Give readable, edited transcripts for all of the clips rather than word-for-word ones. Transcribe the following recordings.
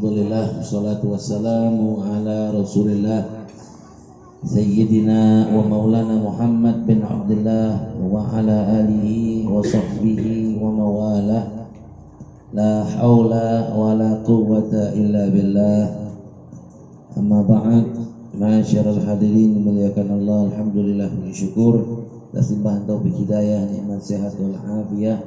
Alhamdulillah, wassalatu wassalamu ala rasulillah Sayyidina wa maulana Muhammad bin Abdullah wa ala alihi wa sahbihi wa mawalah. La hawla wa la quwwata illa billah. Amma ba'd, ma'asyiral hadirin muliakan Allah. Alhamdulillah, bersyukur atas limpahan taufik hidayah, nikmat sehat wal afiyah,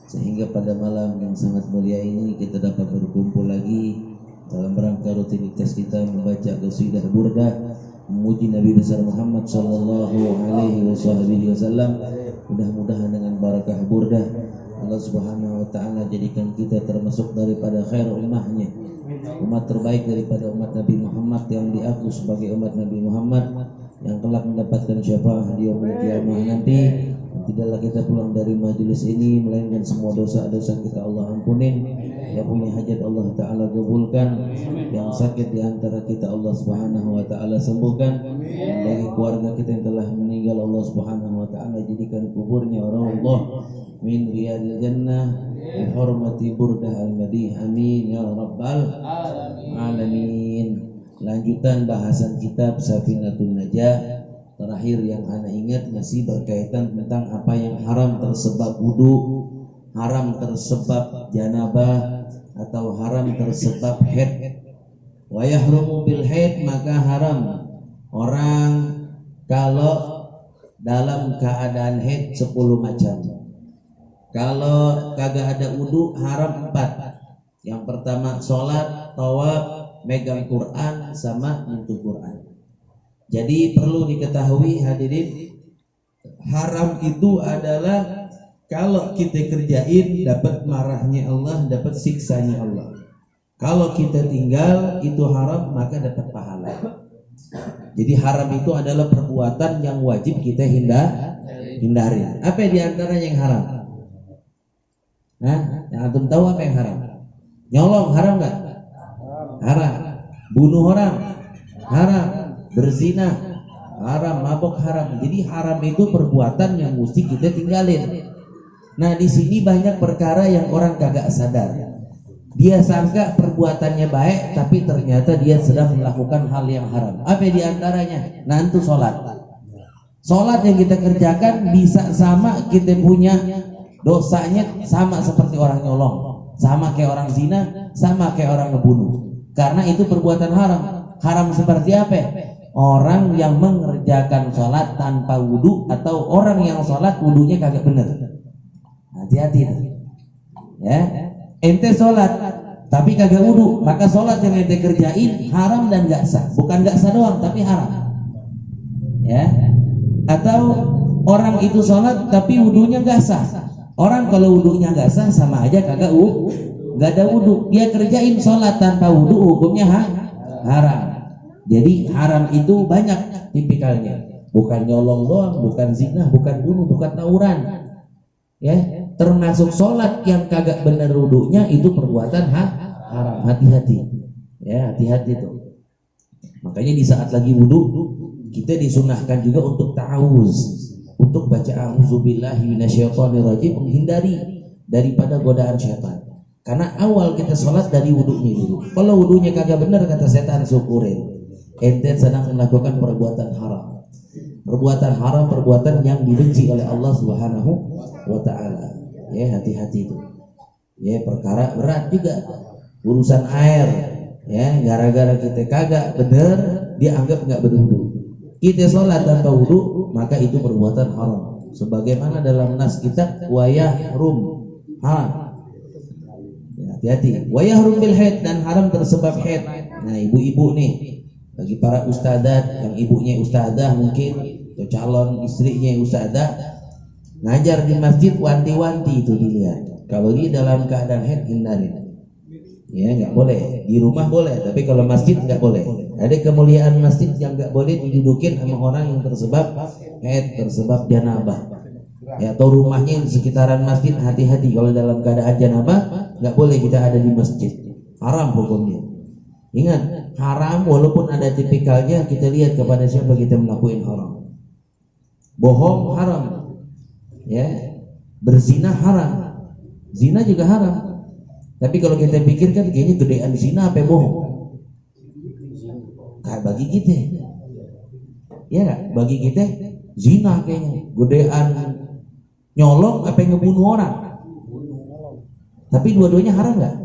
sehingga pada malam yang sangat mulia ini kita dapat berkumpul lagi dalam rangka rutinitas kita membaca qasidah burdah memuji Nabi besar Muhammad sallallahu alaihi wasallam. Mudah-mudahan dengan barakah burdah Allah Subhanahu wa taala jadikan kita termasuk daripada khair ummahnya, umat terbaik daripada umat Nabi Muhammad yang diaku sebagai umat Nabi Muhammad yang kelak mendapatkan syafaat di yaumul qiyamah nanti. Tidaklah kita pulang dari majelis ini melainkan semua dosa-dosa kita Allah ampunin, yang punya hajat Allah Ta'ala kabulkan, yang sakit di antara kita Allah Subhanahu wa Ta'ala sembuhkan, yang bagi keluarga kita yang telah meninggal Allah Subhanahu wa Ta'ala jadikan kuburnya Allah min riyadil jannah bi hurmati burdah al-madih, amin ya rabbal alamin. Lanjutan bahasan kitab Safinatun Najah. Terakhir yang ana ingat masih berkaitan tentang apa yang haram tersebab wudu, haram tersebab janabah, atau haram tersebab haid. Wa yahrumu bil haid, maka haram orang kalau dalam keadaan haid 10 macam. Kalau kagak ada wudu haram 4. Yang pertama sholat, tawaf, megang Quran, sama nyentuh Quran. Jadi perlu diketahui hadirin, haram itu adalah kalau kita kerjain dapat marahnya Allah, dapat siksanya Allah. Kalau kita tinggal itu haram, maka dapat pahala. Jadi haram itu adalah perbuatan yang wajib kita hindari. Apa diantaranya yang haram? Yang antum tahu apa yang haram? Nyolong haram nggak? Haram. Bunuh orang haram. Berzina haram, mabuk haram. Jadi haram itu perbuatan yang mesti kita tinggalin. Nah, di sini banyak perkara yang orang kagak sadar. Dia sangka perbuatannya baik, tapi ternyata dia sedang melakukan hal yang haram. Apa di antaranya? Nah, itu sholat. Sholat yang kita kerjakan bisa sama kita punya dosanya sama seperti orang nyolong, sama kayak orang zina, sama kayak orang ngebunuh. Karena itu perbuatan haram. Haram seperti apa? Orang yang mengerjakan sholat tanpa wudu, atau orang yang sholat wudunya kagak bener. Hati-hati ya. Ente sholat tapi kagak wudu, maka sholat yang ente kerjain haram dan gak sah. Bukan gak sah doang, tapi haram ya. Atau orang itu sholat tapi wudunya gak sah. Orang kalau wudunya gak sah sama aja kagak gak ada wudu. Dia kerjain sholat tanpa wudu, hukumnya haram. Jadi haram itu banyak tipikalnya, bukan nyolong doang, bukan zina, bukan bunuh, bukan tawuran, ya. Termasuk sholat yang kagak bener wudunya itu perbuatan haram. Hati-hati, ya, hati-hati tuh. Makanya di saat lagi wudu kita disunahkan juga untuk ta'awuz, untuk baca a'udzubillahi minasyaitonirrajim, menghindari daripada godaan syaitan. Karena awal kita sholat dari wudunya dulu. Kalau wudunya kagak bener, kata setan, syukurin. Ente sedang melakukan perbuatan haram. Perbuatan haram, perbuatan yang dibenci oleh Allah Subhanahu wa ta'ala. Ya, hati-hati itu. Ya, perkara berat juga. Urusan air, ya, gara-gara kita kagak bener, dia anggap nggak berwudu. Kita sholat tanpa wudu, maka itu perbuatan haram. Sebagaimana dalam nas kitab wayahrum haram. Ya, hati-hati. Wayahrum bil haid, dan haram tersebab haid. Nah, ibu-ibu nih, bagi para ustadzat yang ibunya ustadzah mungkin, atau calon istrinya ustadzah, Ngajar di masjid wanti-wanti itu dilihat. Kalau dia dalam keadaan haid hindarin. Ya nggak boleh. Di rumah boleh, tapi kalau masjid nggak boleh. Ada kemuliaan masjid yang nggak boleh didudukin sama orang yang tersebab haid, tersebab janabah. Ya, atau rumahnya di sekitaran masjid, hati-hati kalau dalam keadaan janabah nggak boleh kita ada di masjid. Haram hukumnya. Ingat, haram walaupun ada tipikalnya, kita lihat kepada siapa kita melakukan haram. Bohong haram. Ya, berzina haram. Zina juga haram. Tapi kalau kita pikirkan kayaknya gedean zina apa bohong? Kayak bagi kita. Ya enggak? Bagi kita zina kayaknya. Gedean nyolong apa ngebunuh orang. Tapi dua-duanya haram enggak?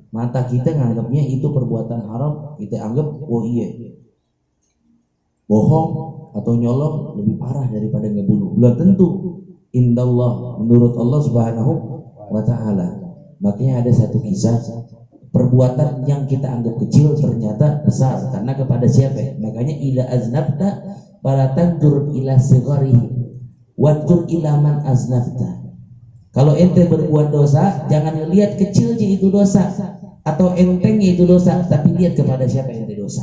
Mata kita nganggapnya itu perbuatan haram, kita anggap oh iya. Bohong atau nyolong lebih parah daripada ngebunuh. Belum tentu. Indallah, menurut Allah Subhanahu wa taala. Makanya ada satu kisah, perbuatan yang kita anggap kecil ternyata besar karena kepada siapa? Makanya ila aznabta fala tanzur ila sigharihi wanzur ila man aznabta. Kalau ente berbuat dosa, jangan lihat kecilnya itu dosa atau entengnya itu dosa, tapi lihat kepada siapa ente dosa.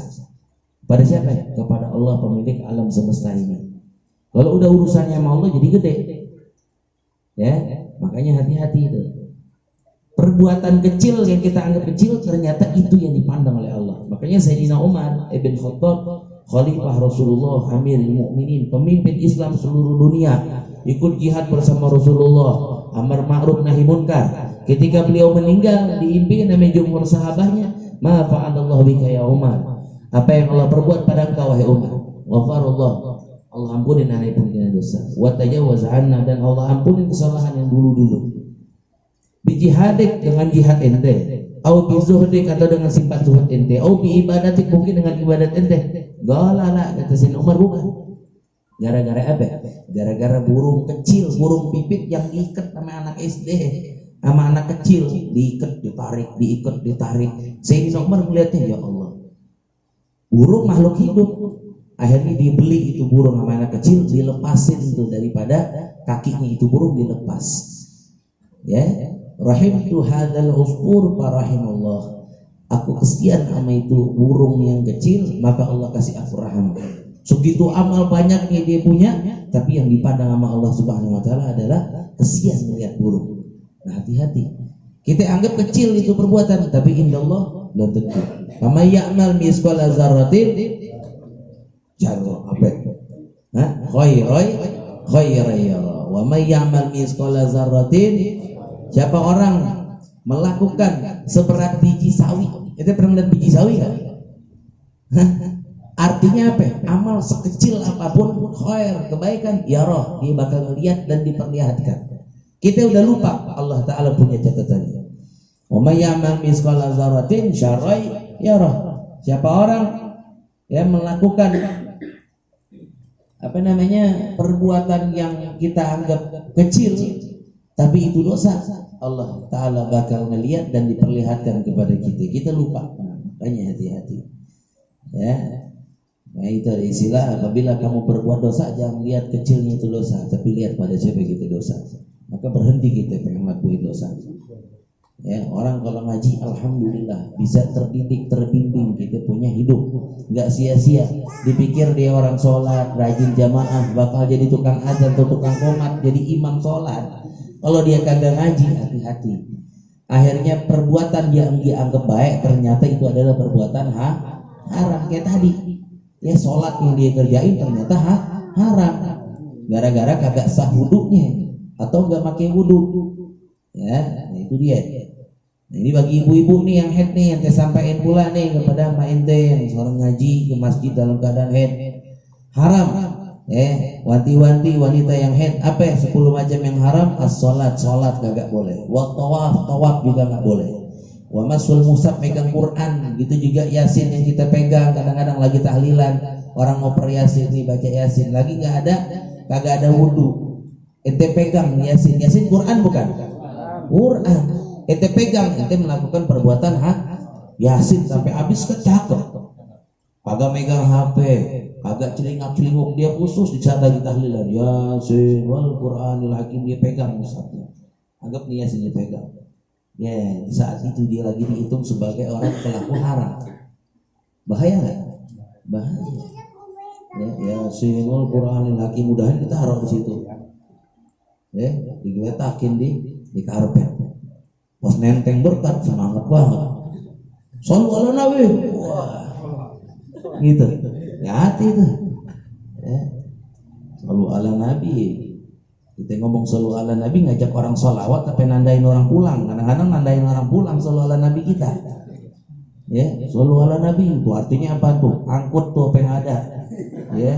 Pada siapa? Kepada Allah pemilik alam semesta ini. Kalau udah urusannya sama Allah jadi gede. Ya, makanya hati-hati itu. Perbuatan kecil yang kita anggap kecil ternyata itu yang dipandang oleh Allah. Makanya Sayyidina Umar ibn Khattab, Khalifah Rasulullah, Amirul Mukminin, pemimpin Islam seluruh dunia, ikut jihad bersama Rasulullah, amar ma'ruf nahi munkar. Ketika beliau meninggal, diimpikan oleh jumhur sahabatnya, "Ma fa'alallahu bika ya Umar?" Apa yang Allah perbuat pada engkau wahai Umar? Ghafarallah, Allah ampunin anak punya dosa. Wa tajawaz anna, dan Allah ampunin kesalahan yang dulu-dulu. Bijihadik dengan jihad ente, au bizuhdik atau dengan sifat zuhud ente, au bi ibadatik mungkin dengan ibadat ente. Galala kata Sayyidina Umar bukan. Gara-gara apa? Gara-gara burung kecil, burung pipit yang diikat sama anak SD, sama anak kecil, diikat, ditarik, diikat, ditarik. Sayyidina Umar melihatnya, ya Allah. Burung makhluk hidup. Akhirnya dibeli itu burung sama anak kecil, dilepasin itu daripada kakinya itu burung dilepas. Ya. Rahimtu hadzal usfur farahimullah. Aku kesian sama itu burung yang kecil, maka Allah kasih aku rahmat. Segitu amal banyaknya dia punya, tapi yang dipandang sama Allah Subhanahu wa taala adalah kesian melihat burung. Nah, hati-hati. Kita anggap kecil itu perbuatan, tapi indallah belum tentu. Kama ya'mal misqala dzarratin jarra apa? Hah? Khairan yara. Wa may ya'mal misqala dzarratin, siapa orang melakukan seberat biji sawi? Itu pernah lihat biji sawi kan? Artinya apa? Amal sekecil apapun khair, kebaikan, ya roh, dia bakal melihat dan diperlihatkan. Kita udah lupa Allah Ta'ala punya catatannya. Wa may ya'mal misqala dzarratin syarran yarah. Siapa orang yang melakukan perbuatan yang kita anggap kecil tapi itu dosa, Allah Ta'ala bakal melihat dan diperlihatkan kepada kita. Kita lupa. Makanya hati-hati. Ya. Nah, itu ada istilah, apabila kamu berbuat dosa jangan lihat kecilnya itu dosa, tapi lihat pada siapa kita dosa. Maka berhenti kita pengen lakuin dosa. Ya, orang kalau ngaji alhamdulillah bisa terdidik, terbimbing, kita punya hidup nggak sia-sia. Dipikir dia orang sholat, rajin jamaah, bakal jadi tukang azan atau tukang qomat, jadi imam sholat. Kalau dia kagak ngaji, hati-hati. Akhirnya perbuatan yang dia anggap baik ternyata itu adalah perbuatan haram. Kayak tadi, ya sholat yang dia kerjain ternyata haram. Gara-gara kagak sah wudunya atau nggak pakai wudu. Ya, nah itu dia. Nah, ini bagi ibu-ibu nih yang head nih, yang saya sampaikan pula nih kepada mbak ente yang seorang ngaji ke masjid dalam keadaan head. Haram. Wanti-wanti wanita yang head apa ya? 10 macam yang haram. As-sholat kagak boleh. Wa tawaf juga nggak boleh. Wa masul mushaf, pegang Quran, gitu juga Yasin yang kita pegang. Kadang-kadang lagi tahlilan, orang mau per Yasin nih, baca Yasin lagi kagak ada wudu. Ente pegang Yasin Quran bukan? Quran. Ente pegang, ente melakukan perbuatan Yasin sampai habis, kecakep. kagak megang HP, kagak celingak-celinguk, dia khusus di saat lagi tahlilan Yasin wal Qur'anil Hakim dia pegang Ustaznya. Anggap nih Yasin dia pegang. Ya, di saat itu dia lagi dihitung sebagai orang pelaku haram. Bahaya nggak? Bahaya. Ya, Yasin wal Qur'anil Hakim, mudahan kita harap di situ. Ya, digeletakin di karpet. Pas nenteng berkat, semangat banget. Shallu ala Nabi. Wah. Gitu. Hati itu. Ya. Shallu ala Nabi. Kita ngomong shallu ala Nabi, ngajak orang sholawat tapi nandain orang pulang. Kadang-kadang nandain orang pulang shallu ala Nabi kita. Ya, shallu ala Nabi itu artinya apa tuh? Angkut tuh apa yang ada. Ya.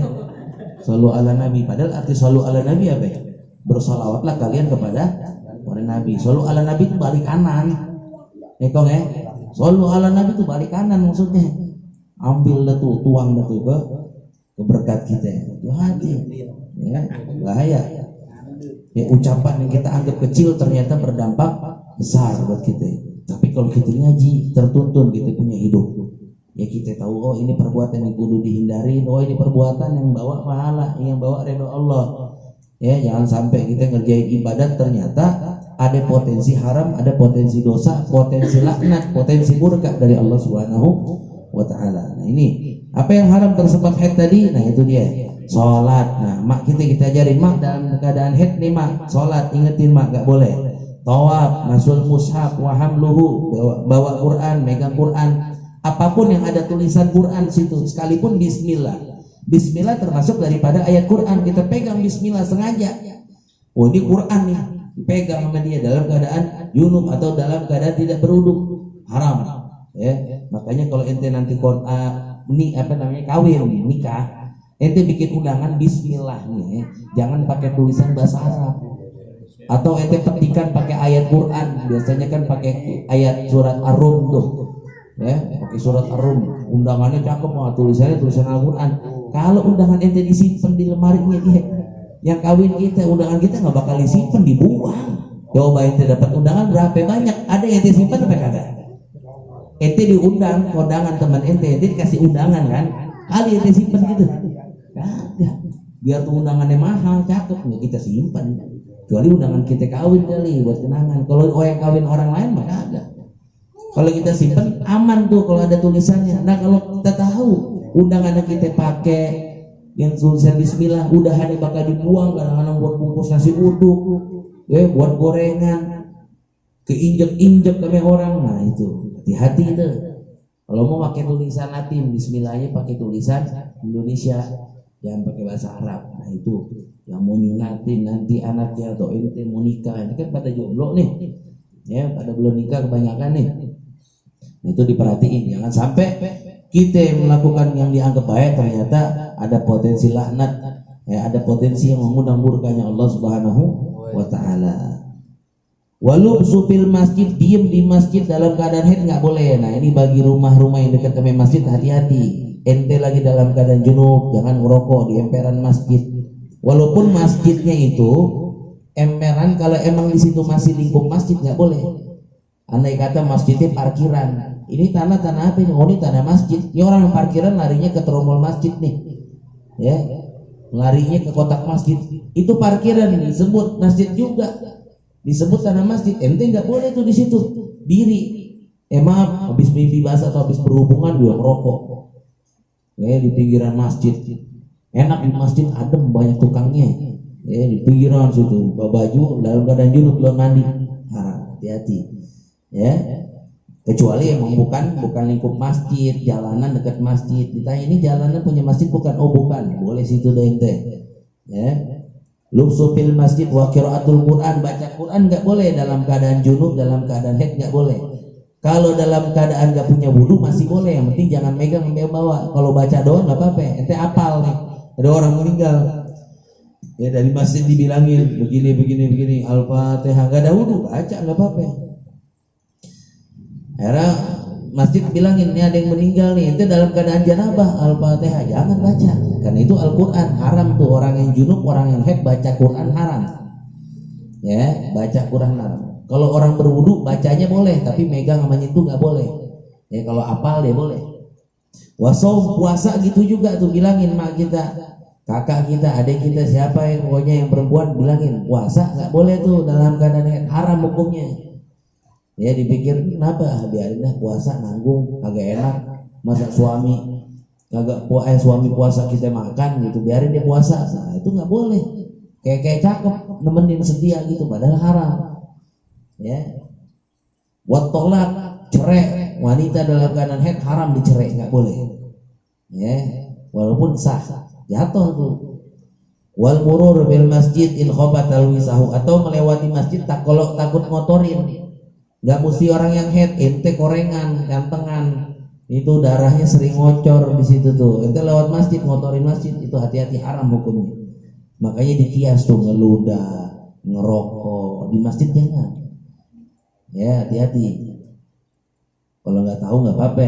Shallu ala Nabi. Padahal arti shallu ala Nabi apa ya? Bersolawatlah kalian kepada Nabi. Shallu ala Nabi itu balik kanan. Ekong ya. Shallu ala Nabi itu balik kanan maksudnya. Ambil dah tuh, tuang dah tuh ke berkat kita. Itu hati. Ya, bahaya. Ya, ucapan yang kita anggap kecil ternyata berdampak besar buat kita. Tapi kalau kita ngaji, tertuntun kita punya hidup. Ya kita tahu, oh ini perbuatan yang kudu dihindari, oh ini perbuatan yang bawa pahala, yang bawa ridho Allah. Ya, jangan sampai kita ngerjain ibadat ternyata ada potensi haram, ada potensi dosa, potensi laknat, potensi murka dari Allah Subhanahu wa taala. Nah, ini apa yang haram tersebab haid tadi? Nah, itu dia. Salat. Nah, mak kita ajarin mak dalam keadaan haid nih mak, salat ingetin mak enggak boleh. Tawaf, masul mushaf, wa hamluhu, bawa Quran, megang Quran. Apapun yang ada tulisan Quran situ, sekalipun bismillah. Bismillah termasuk daripada ayat Quran. Kita pegang bismillah sengaja. Oh ini Quran nih, dipegang sama dia dalam keadaan junub atau dalam keadaan tidak berwudu, haram. Ya, makanya kalau ente nanti kawin nikah, ente bikin undangan bismillahnya, jangan pakai tulisan bahasa Arab. Atau ente petikan pakai ayat Quran, biasanya kan pakai ayat surat Ar-Rum tuh. Ya, pakai surat Ar-Rum, undangannya cakep banget, tulisannya tulisan Al-Qur'an. Kalau undangan ente disimpan di lemarinya dia, yang kawin kita, undangan kita nggak bakal disimpan, dibuang. Coba ente dapat undangan berapa banyak, ada yang ente simpan apa kagak? Ente diundang, undangan teman ente dikasih undangan kan, kali ente simpan gitu, kagak. Biar tuh undangannya mahal, cakep nggak kita simpan. Kecuali undangan kita kawin kali buat kenangan. Kalau yang kawin orang lain mah kagak. Kalau kita simpan aman tuh kalau ada tulisannya. Nah kalau kita tahu undangan yang kita pakai yang tulisan bismillah udah ada bakal dibuang, kadang-kadang buat bungkus nasi uduk, ya buat gorengan, keinjek-injek sama orang. Nah itu hati-hati itu. Kalau mau pakai tulisan Latin, bismillahnya pakai tulisan Indonesia, jangan pakai bahasa Arab. Nah itu yang mau nyunatin nanti anaknya atau ente mau nikah, ini kan pada jomblo nih, ya pada belum nikah kebanyakan nih. Nah, itu diperhatiin, jangan sampai kita melakukan yang dianggap baik ternyata ada potensi laknat, ya ada potensi yang mengundang murkanya Allah Subhanahu wa taala. Walau supil masjid, diem di masjid dalam keadaan haid nggak boleh. Nah ini bagi rumah-rumah yang dekat dengan masjid, hati-hati. Ente lagi dalam keadaan junub, jangan ngerokok di emperan masjid. Walaupun masjidnya itu emperan, kalau emang di situ masih lingkup masjid nggak boleh. Andai kata masjidnya parkiran, ini tanah apa ini? Oh ini tanah masjid. Ya orang yang parkiran larinya ke tromol masjid nih, ya larinya ke kotak masjid. Itu parkiran disebut masjid juga, disebut tanah masjid. Ente nggak boleh tuh di situ diri. Maaf, habis mimpi basah atau habis berhubungan dia merokok. Ya di pinggiran masjid. Enak di masjid adem, banyak tukangnya. Ya di pinggiran situ, bawa baju dalam keadaan junub belum mandi. Hati-hati. Ya, kecuali emang bukan lingkup masjid, jalanan dekat masjid. Ditanya ini jalanan punya masjid bukan? Oh bukan, boleh situ deh ente. Ya, lubsufil masjid wa qiraatul Quran, baca Quran nggak boleh dalam keadaan junub, dalam keadaan haid nggak boleh. Kalau dalam keadaan nggak punya wudu masih boleh, yang penting jangan megang yang bawa. Kalau baca doang nggak apa-apa, ente apal nih. Ada orang meninggal, ya dari masjid dibilangin begini, Al-Fatihah, nggak ada wudu, baca nggak apa-apa. Akhirnya masjid bilangin ini ada yang meninggal nih, itu dalam keadaan janabah, Al-Fatihah jangan baca, karena itu Al-Quran haram tuh. Orang yang junub, orang yang haid baca Quran haram. Ya, baca Quran haram. Kalau orang berwudu bacanya boleh, tapi megang sama nyentuh nggak boleh. Ya kalau apal dia boleh. Wasaum puasa gitu juga tuh, bilangin mak kita, kakak kita, adik kita, siapa yang pokoknya yang perempuan, bilangin puasa nggak boleh tuh dalam keadaan haram hukumnya. Ya dipikir kenapa, biarin dah puasa nanggung agak enak, masa suami suami puasa kita makan gitu, biarin dia puasa. Nah itu nggak boleh, kayak cakep nemenin setia gitu padahal haram. Ya buat tolak, cerai wanita dalam keadaan haid haram dicerai, nggak boleh. Ya walaupun sah, jatuh tuh. Wal murur bil masjid in khobat alwisahu, atau melewati masjid kalau takut ngotorin. Nggak mesti orang yang haid, ente korengan, gantengan, itu darahnya sering ngocor di situ tuh, ente lewat masjid ngotorin masjid, itu hati-hati, haram hukumnya. Makanya dikias tuh, ngeludah, ngerokok di masjid jangan. Ya hati-hati. Kalau nggak tahu nggak apa-apa.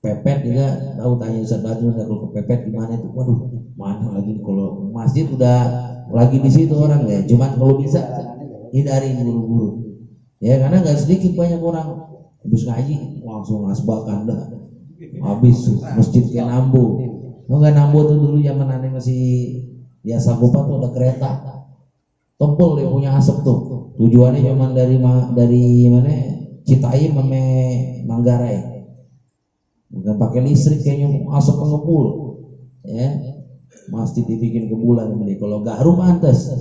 Pepet juga tahu, tanya Ustaz Badrun kalau kepepet gimana itu. Waduh, mana lagi kalau masjid udah lagi di situ orang ya. Cuman kalau bisa hindari buru-buru. Ya karena nggak sedikit banyak orang habis ngaji langsung ngasbakan dah. Habis masjid kayak Nambo. Lo nggak Nambo tuh dulu zaman aneh masih biasa Sagopa tuh ada kereta. Tebel dia punya asap tuh. Tujuannya cuman dari mana? Citayam sama Manggarai. Bukan pakai listrik, kayaknya asap pengepul. Ya. Masjid dibikin ke bulan ini. Kalau garum antes.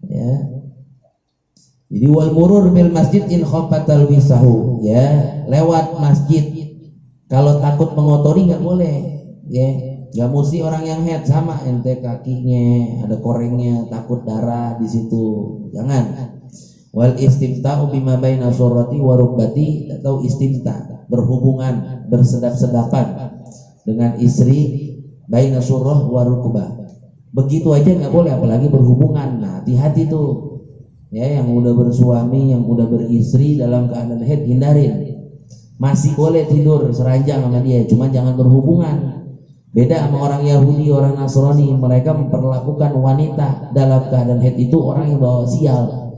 Ya. Jadi wal murur bil masjid in khafatal wisahu, ya, lewat masjid kalau takut mengotori nggak boleh. Ya. Nggak mesti orang yang haid sama, ente kakinya ada korengnya, takut darah di situ. Jangan. Wal istimta'u bima baina surrati wa rukbati, atau istimta, berhubungan, bersedap-sedapan dengan istri baina surrah wa rukbah. Begitu aja nggak boleh, apalagi berhubungan. Nah, hati-hati tuh. Ya, yang udah bersuami, yang udah beristri dalam keadaan haid hindarin. Masih boleh tidur seranjang sama dia, cuma jangan berhubungan. Beda sama orang Yahudi, orang Nasrani, mereka memperlakukan wanita dalam keadaan haid itu orang yang bawa sial.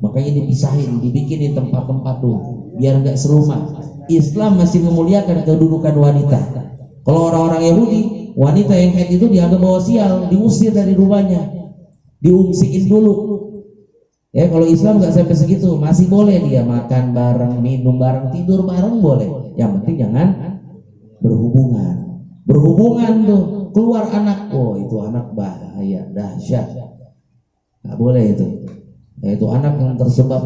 Makanya dipisahin, dibikinin tempat-tempat tuh biar nggak serumah. Islam masih memuliakan kedudukan wanita. Kalau orang-orang Yahudi, wanita yang haid itu dianggap bawa sial, diusir dari rumahnya, diungsiin dulu. Ya kalau Islam nggak sampai segitu, masih boleh dia makan bareng, minum bareng, tidur bareng boleh. Yang penting jangan berhubungan. Berhubungan tuh keluar anak, oh itu anak bahaya, dahsyat, nggak boleh itu. Yaitu anak yang tersebab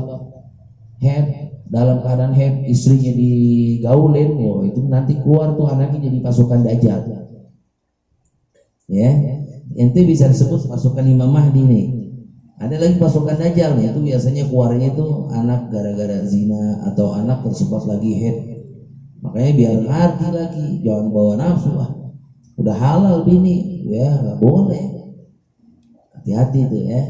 haid, dalam keadaan haid istrinya digaulin, oh itu nanti keluar tuh anaknya jadi pasukan Dajjal. Ya, ente bisa disebut pasukan Imam Mahdi nih. Ada lagi pasukan Dajjal nih, itu biasanya keluarnya itu anak gara-gara zina atau anak tersebab lagi haid. Makanya biar ngerti lagi, jangan bawa nafsu. Udah halal bini, ya nggak boleh. Hati-hati tuh ya.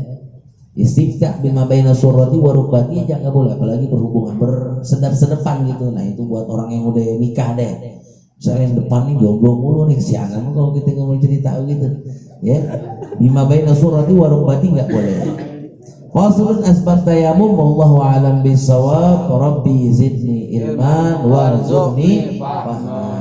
Istifta bima baina surrati wa rukbati jangan boleh, apalagi berhubungan bersedap-sedepan gitu. Nah itu buat orang yang udah nikah deh. Misalnya yang depan nih jomblo mulu nih, kesianan kalau kita nggak mau cerita gitu. Ya, bima baina surrati wa rukbati nggak boleh. Faslun asbat tayamum, wallahu a'lam bissawab. Rabbi zidni ilman warzuqni fahma.